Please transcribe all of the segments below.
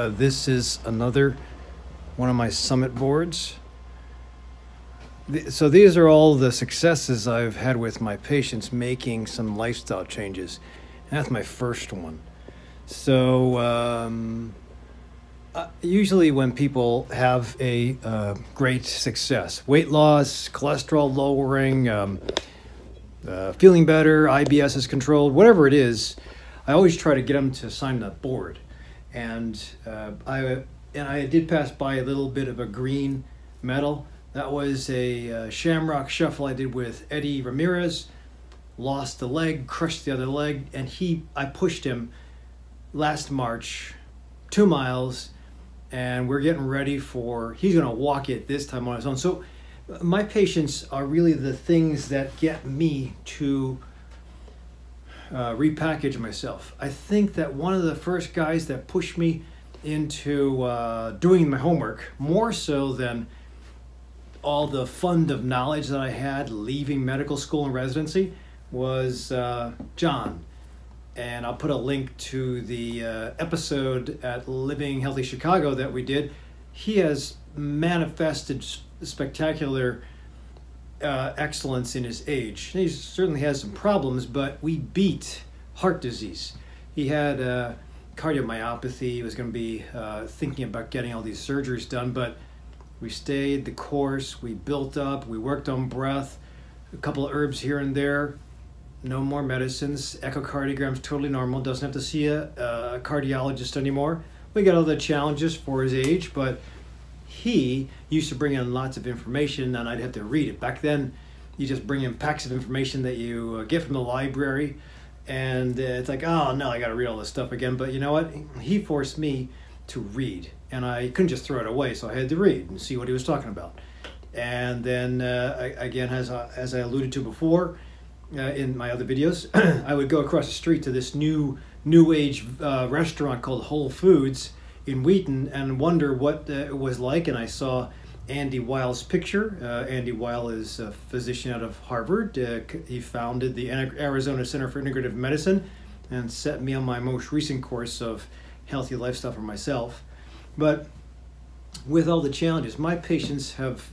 This is another one of my summit boards. So these are all the successes I've had with my patients making some lifestyle changes. And that's my first one. So usually when people have a great success, weight loss, cholesterol lowering, feeling better, IBS is controlled, whatever it is, I always try to get them to sign that board. And I did pass by a little bit of a green medal. That was a shamrock shuffle I did with Eddie Ramirez. Lost the leg, crushed the other leg, and I pushed him last March, 2 miles, and we're getting ready he's gonna walk it this time on his own. So my patients are really the things that get me to repackage myself. I think that one of the first guys that pushed me into doing my homework, more so than all the fund of knowledge that I had leaving medical school and residency, was John. And I'll put a link to the episode at Living Healthy Chicago that we did. He has manifested spectacular excellence in his age. He certainly has some problems, but we beat heart disease. He had cardiomyopathy. He was going to be thinking about getting all these surgeries done, but we stayed the course. We built up. We worked on breath, a couple of herbs here and there. No more medicines. Echocardiogram's totally normal. Doesn't have to see a cardiologist anymore. We got all the challenges for his age, but he used to bring in lots of information and I'd have to read it. Back then, you just bring in packs of information that you get from the library, and it's like, oh no, I got to read all this stuff again. But you know what? He forced me to read, and I couldn't just throw it away, so I had to read and see what he was talking about. And then, again, as I alluded to before, in my other videos, I would go across the street to this new age restaurant called Whole Foods in Wheaton and wonder what it was like. And I saw Andy Weil's picture. Andy Weil is a physician out of Harvard. He founded the Arizona Center for Integrative Medicine and set me on my most recent course of healthy lifestyle for myself. But with all the challenges, my patients have,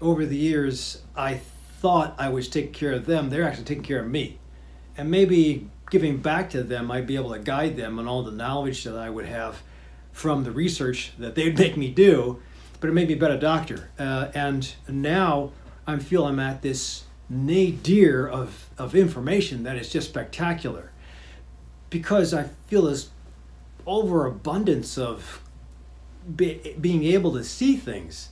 over the years, I thought I was taking care of them. They're actually taking care of me. And maybe giving back to them, I'd be able to guide them on all the knowledge that I would have from the research that they'd make me do, but it made me a better doctor. And now I feel I'm at this nadir of information that is just spectacular, because I feel this overabundance of being able to see things.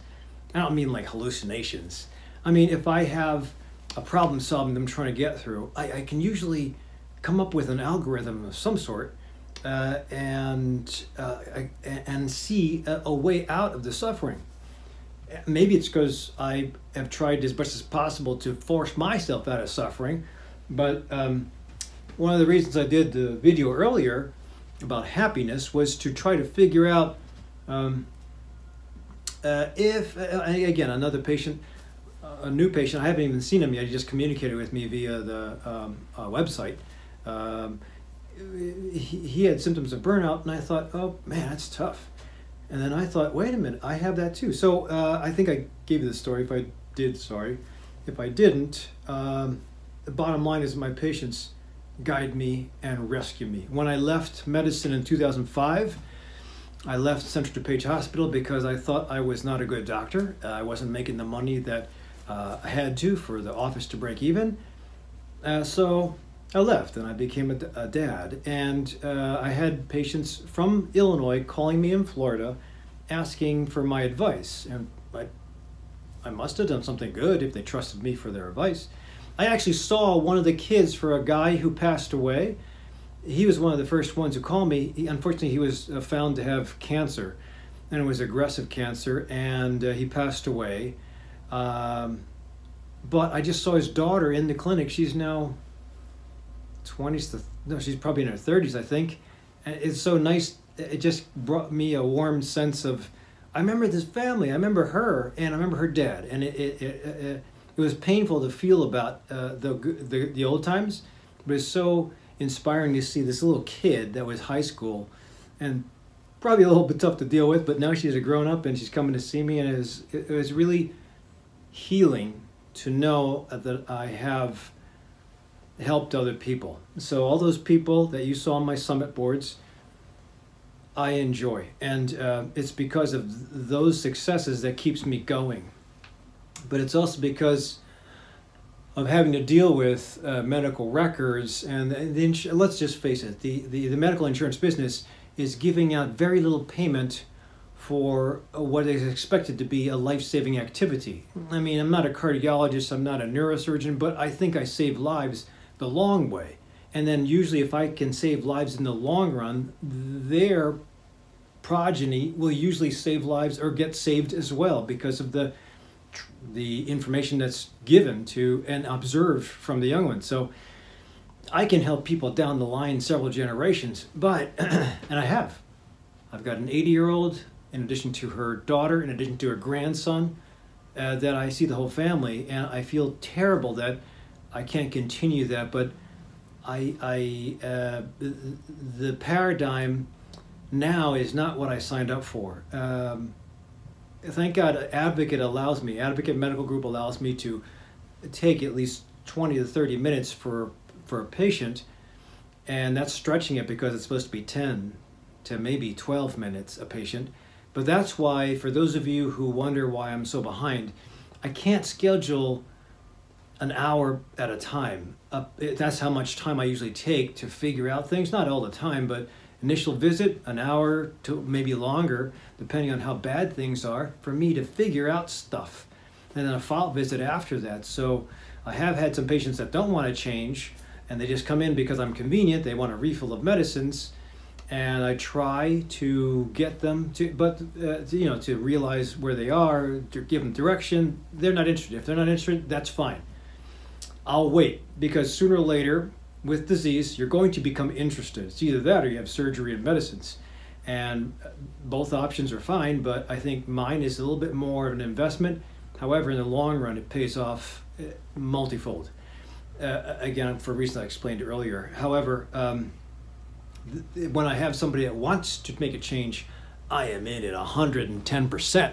I don't mean like hallucinations. I mean, if I have a problem solving I'm trying to get through, I can usually come up with an algorithm of some sort and see a way out of the suffering. Maybe it's because I have tried as much as possible to force myself out of suffering, but one of the reasons I did the video earlier about happiness was to try to figure out if, again, another patient, a new patient, I haven't even seen him yet, he just communicated with me via the website. He had symptoms of burnout, and I thought, oh man, that's tough. And then I thought, wait a minute, I have that too. So I think I gave you the story. If I did, sorry. If I didn't, the bottom line is my patients guide me and rescue me. When I left medicine in 2005, I left Central DuPage Hospital because I thought I was not a good doctor. I wasn't making the money that I had to for the office to break even. So I left and I became a dad. And I had patients from Illinois calling me in Florida asking for my advice. And I must have done something good if they trusted me for their advice. I actually saw one of the kids for a guy who passed away. He was one of the first ones who called me. Unfortunately, he was found to have cancer, and it was aggressive cancer, and he passed away. But I just saw his daughter in the clinic. She's now 20s, no, she's probably in her 30s, I think. And it's so nice. It just brought me a warm sense of, I remember this family. I remember her, and I remember her dad. And it was painful to feel about the old times, but it's so inspiring to see this little kid that was high school and probably a little bit tough to deal with, but now she's a grown up and she's coming to see me, and it was really healing to know that I have helped other people. So all those people that you saw on my summit boards, I enjoy, and it's because of those successes that keeps me going. But it's also because of having to deal with medical records, and let's just face it, the medical insurance business is giving out very little payment for what is expected to be a life-saving activity. I mean, I'm not a cardiologist, I'm not a neurosurgeon, but I think I save lives the long way. And then usually if I can save lives in the long run, their progeny will usually save lives or get saved as well because of the information that's given to and observed from the young ones. So I can help people down the line several generations, but, and I have. I've got an 80-year-old, in addition to her daughter, in addition to her grandson, that I see the whole family, and I feel terrible that I can't continue that, but the paradigm now is not what I signed up for. Thank God Advocate Medical Group allows me to take at least 20 to 30 minutes for a patient, and that's stretching it because it's supposed to be 10 to maybe 12 minutes a patient. But that's why, for those of you who wonder why I'm so behind, I can't schedule an hour at a time. That's how much time I usually take to figure out things, not all the time, but initial visit, an hour to maybe longer, depending on how bad things are, for me to figure out stuff. And then a follow-up visit after that. So I have had some patients that don't want to change, and they just come in because I'm convenient. They want a refill of medicines, and I try to get them to, to realize where they are, to give them direction. They're not interested. If they're not interested, that's fine. I'll wait, because sooner or later, with disease, you're going to become interested. It's either that or you have surgery and medicines. And both options are fine, but I think mine is a little bit more of an investment. However, in the long run, it pays off multifold. Again, for reasons I explained earlier. However, when I have somebody that wants to make a change, I am in at 110%,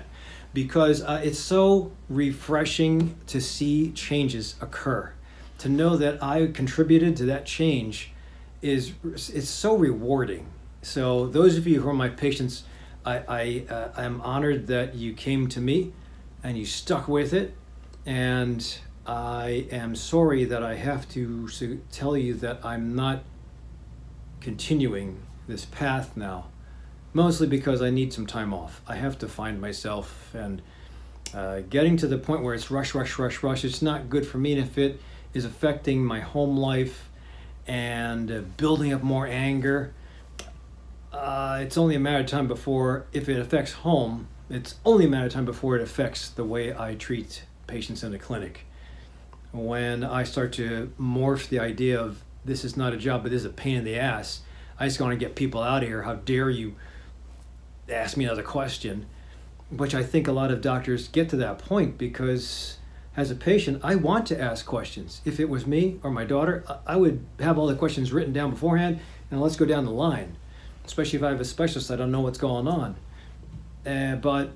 because it's so refreshing to see changes occur. To know that I contributed to that change it's so rewarding. So those of you who are my patients, I'm honored that you came to me and you stuck with it, and I am sorry that I have to tell you that I'm not continuing this path now, mostly because I need some time off. I have to find myself, and getting to the point where it's rush, it's not good for me. And if it is affecting my home life and building up more anger, it's only a matter of time before, if it affects home, it's only a matter of time before it affects the way I treat patients in the clinic. When I start to morph the idea of this is not a job, but this is a pain in the ass, I just want to get people out of here. How dare you ask me another question? Which I think a lot of doctors get to that point, because as a patient, I want to ask questions. If it was me or my daughter, I would have all the questions written down beforehand, and let's go down the line. Especially if I have a specialist, I don't know what's going on. But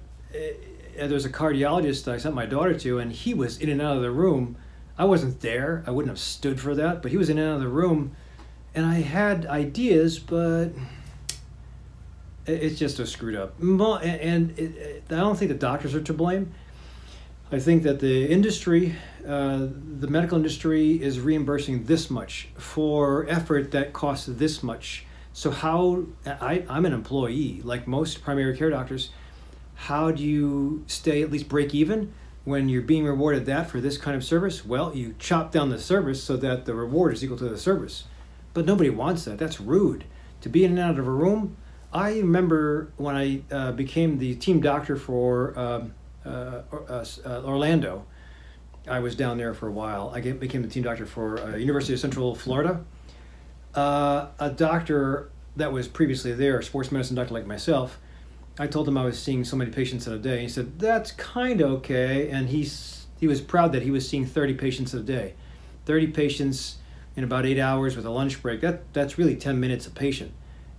there's a cardiologist I sent my daughter to, and he was in and out of the room. I wasn't there. I wouldn't have stood for that, but he was in and out of the room, and I had ideas, but it's just so screwed up. And I don't think the doctors are to blame. I think that the industry, the medical industry, is reimbursing this much for effort that costs this much. So I'm an employee, like most primary care doctors. How do you stay at least break even when you're being rewarded that for this kind of service? Well, you chop down the service so that the reward is equal to the service. But nobody wants that. That's rude. To be in and out of a room. I remember when I became the team doctor for Orlando. I was down there for a while. I became the team doctor for University of Central Florida. A doctor that was previously there, a sports medicine doctor like myself, I told him I was seeing so many patients in a day. He said, that's kind of okay. And he was proud that he was seeing 30 patients a day. 30 patients in about 8 hours with a lunch break. That's really 10 minutes a patient.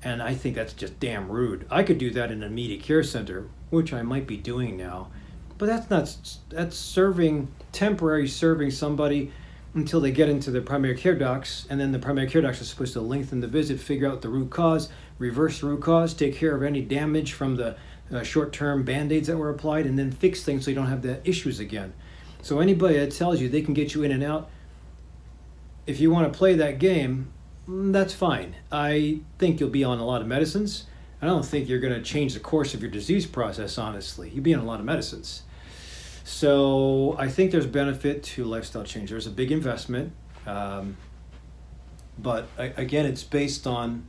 And I think that's just damn rude. I could do that in an immediate care center, which I might be doing now. But that's temporary serving somebody until they get into the primary care docs, and then the primary care docs are supposed to lengthen the visit, figure out the root cause, reverse the root cause, take care of any damage from the short-term Band-Aids that were applied, and then fix things so you don't have the issues again. So anybody that tells you they can get you in and out, if you want to play that game, that's fine. I think you'll be on a lot of medicines. I don't think you're going to change the course of your disease process, honestly. You'll be on a lot of medicines. So I think there's benefit to lifestyle change. There's a big investment, but again, it's based on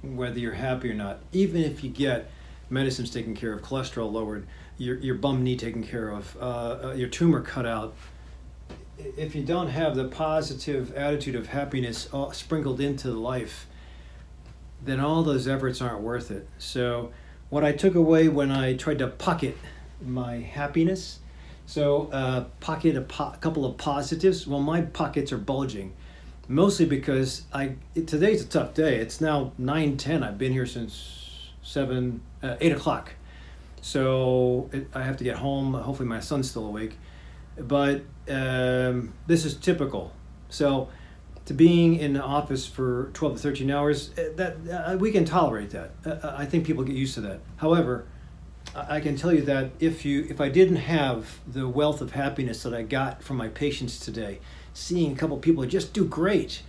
whether you're happy or not. Even if you get medicines taken care of, cholesterol lowered, your bum knee taken care of, your tumor cut out, if you don't have the positive attitude of happiness sprinkled into life, then all those efforts aren't worth it. So what I took away when I tried to pocket my happiness, pocket a couple of positives. Well, my pockets are bulging, mostly because today's a tough day. It's now 9:10. I've been here since 8 o'clock. So I have to get home. Hopefully my son's still awake. But this is typical. So to being in the office for 12 to 13 hours, we can tolerate that. I think people get used to that. However, I can tell you that if I didn't have the wealth of happiness that I got from my patients today, seeing a couple people just do great,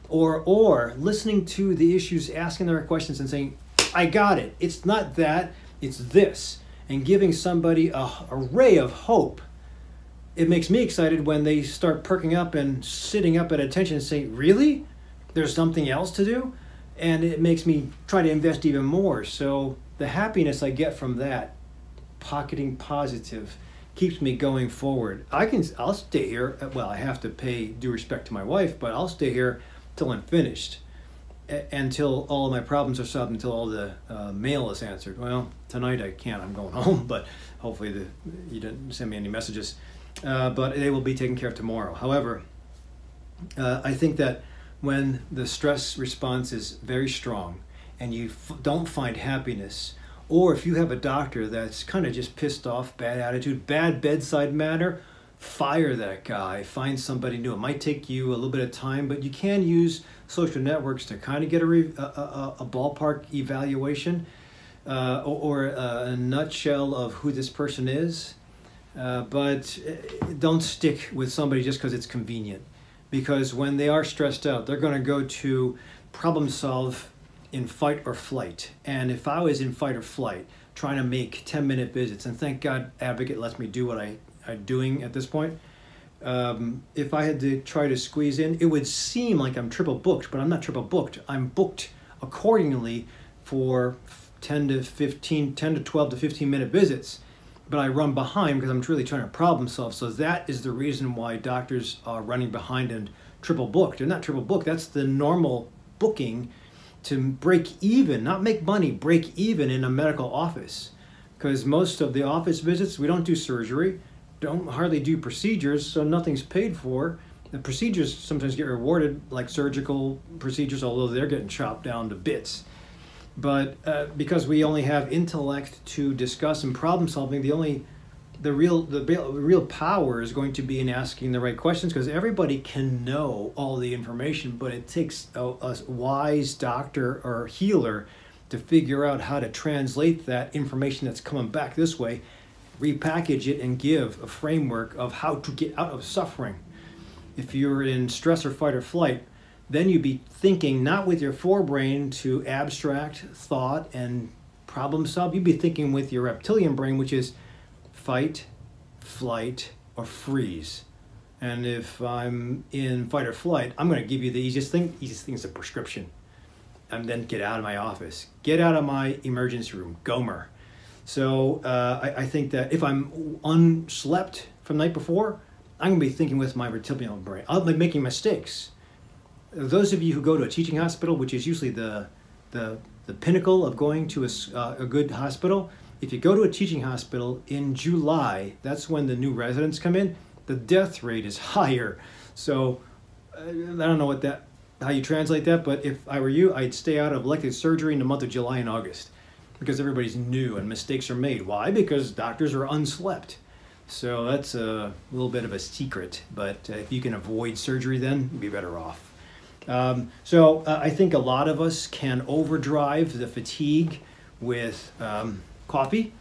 or listening to the issues, asking their questions and saying, I got it. It's not that, it's this. And giving somebody a ray of hope. It makes me excited when they start perking up and sitting up at attention and saying, really? There's something else to do? And it makes me try to invest even more. So the happiness I get from that, pocketing positive, keeps me going forward. I'll stay here. Well, I have to pay due respect to my wife, but I'll stay here till I'm finished, until all of my problems are solved, until all the mail is answered. Well, tonight I can't. I'm going home, but hopefully you didn't send me any messages. But they will be taken care of tomorrow. However, I think that when the stress response is very strong and you don't find happiness, or if you have a doctor that's kind of just pissed off, bad attitude, bad bedside manner, fire that guy, find somebody new. It might take you a little bit of time, but you can use social networks to kind of get a ballpark evaluation or a nutshell of who this person is. But don't stick with somebody just because it's convenient. Because when they are stressed out, they're going to go to problem solve in fight or flight. And if I was in fight or flight, trying to make 10-minute visits, and thank God Advocate lets me do what I'm doing at this point, if I had to try to squeeze in, it would seem like I'm triple booked, but I'm not triple booked. I'm booked accordingly for 10 to 12 to 15-minute visits. But I run behind because I'm really trying to problem solve. So that is the reason why doctors are running behind and triple booked. They're not triple booked. That's the normal booking to break even, not make money, break even in a medical office. Because most of the office visits, we don't do surgery, don't hardly do procedures, so nothing's paid for. The procedures sometimes get rewarded, like surgical procedures, although they're getting chopped down to bits. But because we only have intellect to discuss and problem solving, the real power is going to be in asking the right questions, because everybody can know all the information, but it takes a wise doctor or healer to figure out how to translate that information that's coming back this way, repackage it, and give a framework of how to get out of suffering. If you're in stress or fight or flight, then you'd be thinking not with your forebrain to abstract thought and problem solve. You'd be thinking with your reptilian brain, which is fight, flight, or freeze. And if I'm in fight or flight, I'm going to give you the easiest thing. Easiest thing is a prescription. And then get out of my office. Get out of my emergency room. Gomer. So I think that if I'm unslept from the night before, I'm going to be thinking with my reptilian brain. I'll be making mistakes. Those of you who go to a teaching hospital, which is usually the pinnacle of going to a good hospital, if you go to a teaching hospital in July, that's when the new residents come in, the death rate is higher. So I don't know what that how you translate that, but if I were you, I'd stay out of elective surgery in the month of July and August because everybody's new and mistakes are made. Why? Because doctors are unslept. So that's a little bit of a secret, but if you can avoid surgery, then you'd be better off. I think a lot of us can overdrive the fatigue with coffee.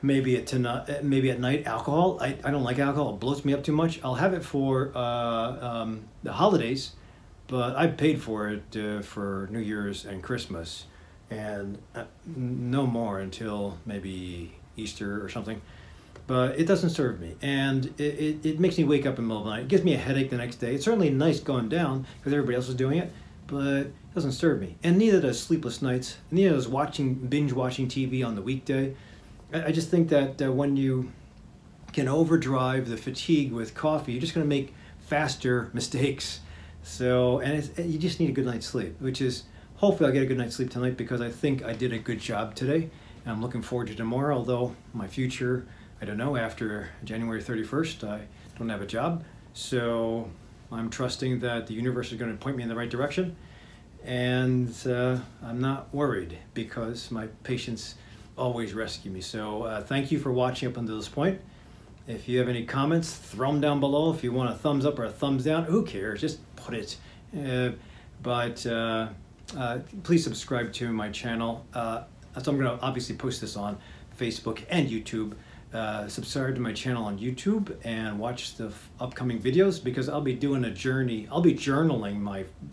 Maybe at night, alcohol. I don't like alcohol. It bloats me up too much. I'll have it for the holidays, but I paid for it for New Year's and Christmas, and no more until maybe Easter or something. But it doesn't serve me, and it makes me wake up in the middle of the night. It gives me a headache the next day. It's certainly nice going down because everybody else is doing it, but it doesn't serve me. And neither does sleepless nights. Neither does binge watching TV on the weekday. I just think that when you can overdrive the fatigue with coffee, you're just going to make faster mistakes. So, and you just need a good night's sleep, which is, hopefully I'll get a good night's sleep tonight because I think I did a good job today. And I'm looking forward to tomorrow, although my future, I don't know, after January 31st, I don't have a job. So I'm trusting that the universe is going to point me in the right direction. And I'm not worried because my patients always rescue me. So thank you for watching up until this point. If you have any comments, throw them down below. If you want a thumbs up or a thumbs down, who cares? Just put it. Please subscribe to my channel. So I'm going to obviously post this on Facebook and YouTube. Subscribe to my channel on YouTube and watch the upcoming videos because I'll be doing a journey. I'll be journaling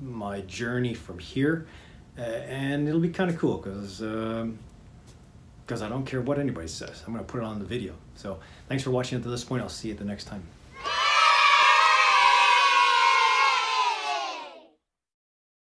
my journey from here, and it'll be kind of cool because I don't care what anybody says. I'm going to put it on the video. So thanks for watching up to this point. I'll see you at the next time.